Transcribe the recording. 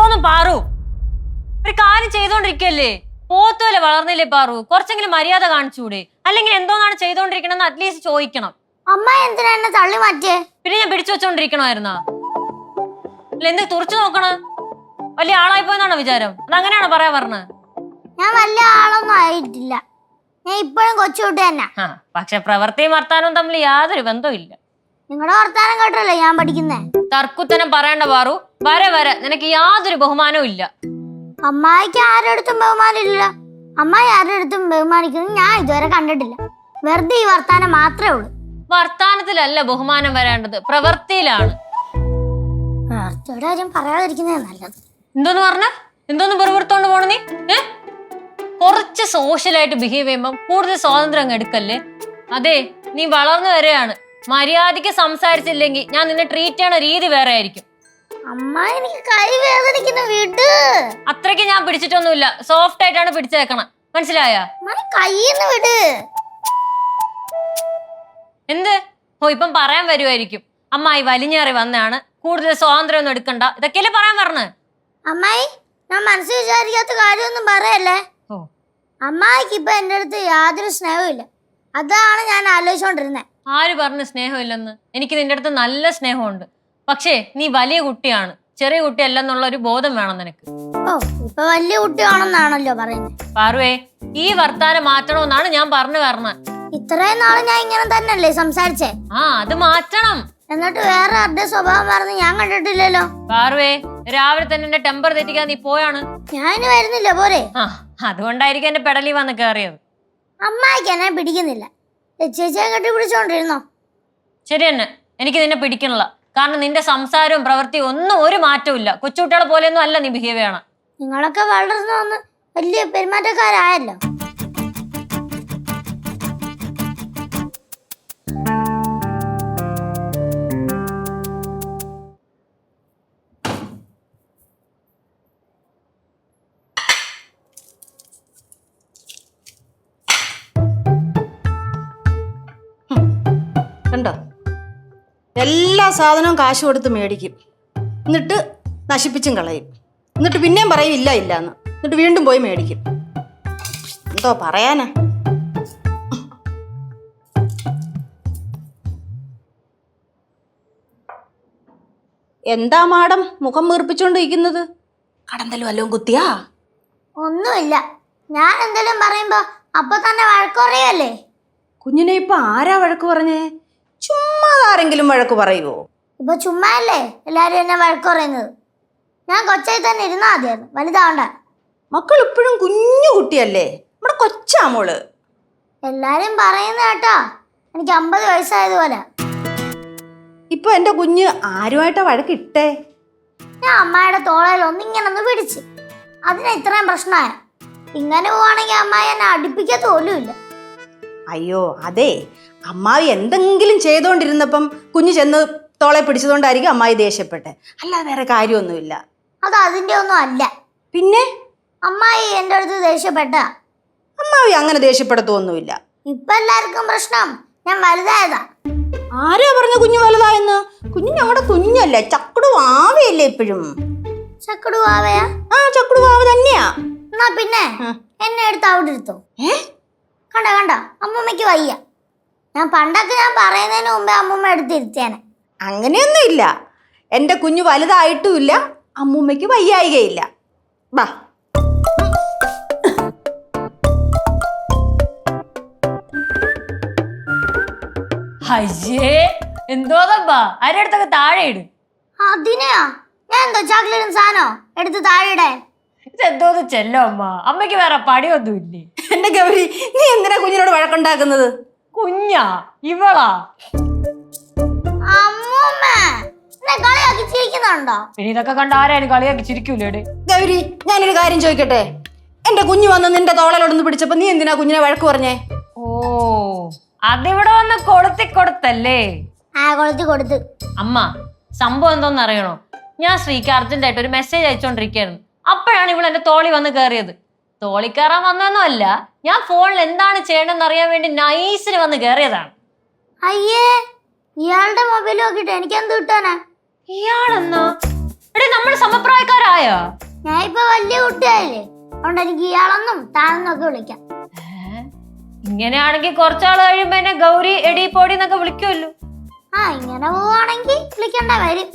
എന്തോന്നും പാറു ഒരു കാര്യം ചെയ്തോണ്ടിരിക്കല്ലേ പോത്തുവല്ലേ വളർന്നില്ലേ പാറു കുറച്ചെങ്കിലും മര്യാദ കാണിച്ചൂടെ അല്ലെങ്കിൽ എന്തോന്നാണ് ചെയ്തോണ്ടിരിക്കണെന്ന് അറ്റ്ലീസ്റ്റ് ചോദിക്കണം അമ്മ എന്തിനാ എന്നെ തള്ളി മാറ്റിയേ പിന്നെ ഞാൻ പിടിച്ചു വെച്ചോണ്ടിരിക്കണമായിരുന്നാ അല്ല എന്ത് തുറച്ചു നോക്കണ വലിയ ആളായി പോയെന്നാണോ വിചാരം അതങ്ങനെയാണോ പറയാ പറഞ്ഞത് ഞാൻ വലിയ ആളൊന്നും ആയിട്ടില്ല ഞാൻ ഇപ്പോഴും കൊച്ചുകുട്ടി തന്നെ പക്ഷെ പ്രവൃത്തിയും വർത്താനവും തമ്മിൽ യാതൊരു ബന്ധവും ഇല്ല നിങ്ങളുടെ വർത്താനം കേട്ടല്ലേ ഞാൻ പഠിക്കുന്നേ തർക്കുത്തനം പറയണ്ട പാറു വരെ നിനക്ക് യാതൊരു ബഹുമാനവും ഇല്ല അമ്മായിക്ക് ആരുടെ അടുത്തും ബഹുമാനമില്ല അമ്മായി ആരുടെ അടുത്തും ബഹുമാനിക്കുന്നത് ഞാൻ ഇതുവരെ കണ്ടിട്ടില്ല വെറുതെ ഈ വർത്താനം മാത്രമേ ഉള്ളൂ വർത്താനത്തിലല്ല ബഹുമാനം വരേണ്ടത് പ്രവൃത്തിയിലാണ് വാർത്തയുടെ കാര്യം പറയാതിരിക്കുന്നേ നല്ലത് എന്തോന്ന് പറഞ്ഞ എന്തോന്ന് വെറുതെടുത്തോണ്ട് പോണ നീ കുറച്ച് സോഷ്യലായിട്ട് ബിഹേവ് ചെയ്യുമ്പോ കൂടുതൽ സ്വാതന്ത്ര്യം അങ്ങ് എടുക്കല്ലേ അതെ നീ വളർന്നു വരെയാണ് മര്യാദക്ക് സംസാരിച്ചില്ലെങ്കിൽ ഞാൻ നിന്നെ ട്രീറ്റ് ചെയ്യണ രീതി വേറെ ആയിരിക്കും അമ്മ എനിക്ക് കൈ വേദനിക്കുന്ന വീട്ട് അത്രയ്ക്ക് ഞാൻ പിടിച്ചിട്ടൊന്നുമില്ല സോഫ്റ്റ് ആയിട്ടാണ് പിടിച്ചേക്കണം മനസ്സിലായ കൈന്ന് വിട് എന്ത് ഓ ഇപ്പം പറയാൻ വരുമായിരിക്കും അമ്മായി വലിഞ്ഞേറി വന്നാണ് കൂടുതൽ സ്വാതന്ത്ര്യം ഒന്നും എടുക്കണ്ട ഇതൊക്കെയല്ലേ പറയാൻ പറഞ്ഞ് അമ്മായി ഞാൻ മനസ്സിൽ വിചാരിക്കാത്ത കാര്യമൊന്നും പറയല്ലേ ഓ അമ്മായിക്ക് ഇപ്പൊ എന്റെ അടുത്ത് യാതൊരു സ്നേഹവും ഇല്ല അതാണ് ഞാൻ ആലോചിച്ചോണ്ടിരുന്നേ ആര് പറഞ്ഞു സ്നേഹമില്ലെന്ന് എനിക്ക് നിന്റെ അടുത്ത് നല്ല സ്നേഹമുണ്ട് പക്ഷേ നീ വലിയ കുട്ടിയാണ് ചെറിയ കുട്ടിയല്ലെന്നുള്ള ഒരു ബോധം വേണം നിനക്ക് ഓ ഇപ്പൊ വലിയ കുട്ടിയാണെന്നാണല്ലോ പറയുന്നത് പാറുവേ ഈ വർത്താനം മാറ്റണമെന്നാണ് ഞാൻ പറഞ്ഞു പറഞ്ഞത് ഇത്രയും നാള് ഞാൻ ഇങ്ങനെ തന്നെയല്ലേ സംസാരിച്ചേ അത് മാറ്റണം എന്നിട്ട് വേറെ ആരുടെ സ്വഭാവം പറഞ്ഞ് ഞാൻ കണ്ടിട്ടില്ലല്ലോ പാറുവേ രാവിലെ തന്നെ എന്റെ ടെമ്പർ തെറ്റിക്കാൻ നീ പോയാണ് ഞാൻ ഇനി വരുന്നില്ല പോരെ അതുകൊണ്ടായിരിക്കും എന്റെ പെടലി വന്ന് കയറിയത് അമ്മായിക്ക് എന്നെ പിടിക്കുന്നില്ല ചേച്ചിയെ കെട്ടി പിടിച്ചോണ്ടിരുന്നോ ശരി തന്നെ എനിക്ക് നിന്നെ പിടിക്കണില്ല കാരണം നിന്റെ സംസാരവും പ്രവൃത്തിയും ഒന്നും ഒരു മാറ്റവും ഇല്ല കൊച്ചുകുട്ടികളെ പോലെയൊന്നും അല്ല നീ ബിഹേവ് ചെയ്യണം നിങ്ങളൊക്കെ വളർന്നു വന്ന് വലിയ പെരുമാറ്റക്കാരായല്ലോ കണ്ടോ എല്ലാ സാധനവും കാശ് കൊടുത്ത് മേടിക്കും എന്നിട്ട് നശിപ്പിച്ചും കളയും എന്നിട്ട് പിന്നെയും പറയും ഇല്ല ഇല്ല എന്ന് എന്നിട്ട് വീണ്ടും പോയി മേടിക്കും എന്തോ പറയാനാ എന്താ മാഡം മുഖം വീർപ്പിച്ചോണ്ടിരിക്കുന്നത് കടന്തലും വല്ലതും കുത്തിയാ ഒന്നുമില്ല ഞാൻ എന്തെങ്കിലും പറയുമ്പോ അപ്പൊ തന്നെ വഴക്കുറയല്ലേ കുഞ്ഞിനെ ഇപ്പൊ ആരാ വഴക്ക് പറഞ്ഞേ ചുമ്മാ ആരെങ്കിലും വഴക്ക് പറയുവോ ഇപ്പൊ ചുമ്മാ അല്ലേ എല്ലാരും എന്നെ വഴക്കുറയുന്നത് ഞാൻ കൊച്ചായി തന്നെ ഇരുന്നാ മതിയായിരുന്നു വലുതാവണ്ട മക്കൾ ഇപ്പോഴും കുഞ്ഞു കുട്ടിയല്ലേ നമ്മുടെ കൊച്ചാ മോള് എല്ലാരും പറയുന്ന കേട്ടാ എനിക്ക് 50 വയസ്സായതുപോലെ ഇപ്പൊ എന്റെ കുഞ്ഞ് ആരുമായിട്ടാ വഴക്കിട്ടേ ഞാൻ അമ്മായിയുടെ തോളയിൽ ഒന്നിങ്ങനെ പിടിച്ച് അതിന് ഇത്രയും പ്രശ്നമായ ഇങ്ങനെ പോവാണെങ്കിൽ അമ്മായി എന്നെ അടുപ്പിക്കാത്ത പോലും ഇല്ല അയ്യോ അതെ അമ്മായി എന്തെങ്കിലും ചെയ്തോണ്ടിരുന്നപ്പം കുഞ്ഞ് ചെന്ന് തോളെ പിടിച്ചതുകൊണ്ടായിരിക്കും അമ്മായി ദേഷ്യപ്പെട്ടെ അല്ലാതെ വേറെ കാര്യമൊന്നുമില്ല അത് അതിന്റെ ഒന്നും അല്ല പിന്നെ അമ്മായി എന്റെ അടുത്ത് ദേഷ്യപ്പെട്ട അമ്മായി അങ്ങനെ ദേഷ്യപ്പെടുത്തൊന്നുമില്ല ഇപ്പൊ എല്ലാവർക്കും പ്രശ്നം ഞാൻ വലുതായതാ ആരാ പറഞ്ഞ കുഞ്ഞു വലുതായെന്ന് കുഞ്ഞു ഞങ്ങളുടെ കുഞ്ഞല്ലേ ചക്കുടു വാവയല്ലേ ഇപ്പോഴും ചക്കടു ആവയാ ചക്കുടു വാവ തന്നെയാ എന്നാ പിന്നെ എന്നെ എടുത്ത് അവിടെ എടുത്തോ കണ്ട കണ്ട അമ്മൂമ്മയ്ക്ക് വയ്യ ഞാൻ പണ്ടൊക്കെ ഞാൻ പറയുന്നതിന് മുമ്പേ അമ്മൂമ്മ എടുത്തിരുത്തേനെ അങ്ങനെയൊന്നും ഇല്ല എൻ്റെ കുഞ്ഞു വലുതായിട്ടുമില്ല അമ്മൂമ്മയ്ക്ക് വയ്യായികയില്ല ബാ അയ്യേ എന്തോന്നപ്പാ ആരുടെ അടുത്തൊക്കെ താഴെ ഇടും അതിനെയാ ഞാൻ എന്തോ ചോക്ലേറ്റും സാധനോ എടുത്ത് താഴെ ഇതെന്തോന്ന് ചെല്ലോ അമ്മയ്ക്ക് വേറെ പണിയൊന്നും ഇല്ലേ എന്റെ ഗൗരി നീ എന്തിനാ കുഞ്ഞിനോട് വഴക്കുണ്ടാക്കുന്നത് കുഞ്ഞാ ഇവളാ അമ്മൂമ്മ എന്നെ കളിയാക്കി ചിരിക്കുന്നുണ്ടോ പിന്നെ ഇതൊക്കെ കണ്ട ആരായാലും കളിയാക്കി ചിരിക്കൂലേടെ ഗൗരി ഞാനൊരു കാര്യം ചോദിക്കട്ടെ എന്റെ കുഞ്ഞു വന്ന് നിന്റെ തോളലോടൊന്ന് പിടിച്ചപ്പോ നീ എന്തിനാ കുഞ്ഞിനെ വഴക്ക് പറഞ്ഞേ ഓ അതിവിടെ വന്ന് കൊടുത്തല്ലേ കൊടുത്ത് അമ്മ സംഭവം എന്തോന്ന് അറിയണോ ഞാൻ ശ്രീക്ക് അർജന്റായിട്ട് ഒരു മെസ്സേജ് അയച്ചോണ്ടിരിക്കായിരുന്നു അപ്പോഴാണ് ഇവൾ എന്റെ തോളി വന്ന് കയറിയത് തോളി കയറാൻ വന്നൊന്നുമല്ല ഞാൻ ഫോണിൽ എന്താണ് ചെയ്യണമെന്ന് അറിയാൻ വേണ്ടി നൈസിന് വന്ന് കയറിയതാണ് അയ്യേ ഇയാളുടെ മൊബൈൽ നോക്കിട്ട് എനിക്ക് എന്ത് കിട്ടാനാ ഇയാളെന്നാ എടേ നമ്മൾ സമപ്രായക്കാരായോ? ഞാൻ ഇപ്പൊ വലിയ കുട്ടിയായില്ലേ, അതുകൊണ്ട് എനിക്ക് ഇയാളെന്നും താനെന്നും ഒക്കെ വിളിക്കാം. ഇങ്ങനെയാണെങ്കിൽ കുറച്ചാള് കഴിയുമ്പോ എന്നെ ഗൗരി എടി പൊടി എന്നൊക്കെ വിളിക്കുമല്ലോ. ഇങ്ങനെ പോവാണെങ്കിൽ വിളിക്കണ്ട വരും.